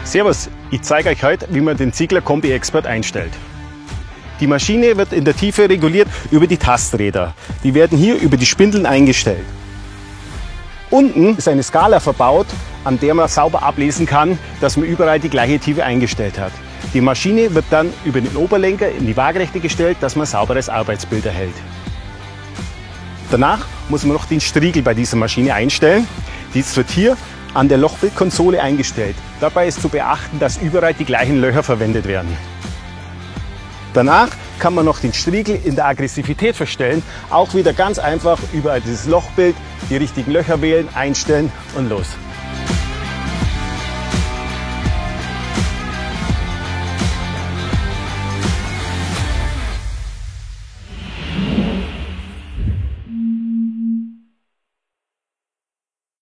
Servus, ich zeige euch heute, wie man den Ziegler Kombi Expert einstellt. Die Maschine wird in der Tiefe reguliert über die Tasträder. Die werden hier über die Spindeln eingestellt. Unten ist eine Skala verbaut, an der man sauber ablesen kann, dass man überall die gleiche Tiefe eingestellt hat. Die Maschine wird dann über den Oberlenker in die Waagerechte gestellt, dass man ein sauberes Arbeitsbild erhält. Danach muss man noch den Striegel bei dieser Maschine einstellen. Dies wird hier an der Lochbildkonsole eingestellt. Dabei ist zu beachten, dass überall die gleichen Löcher verwendet werden. Danach kann man noch den Striegel in der Aggressivität verstellen. Auch wieder ganz einfach über dieses Lochbild die richtigen Löcher wählen, einstellen und los.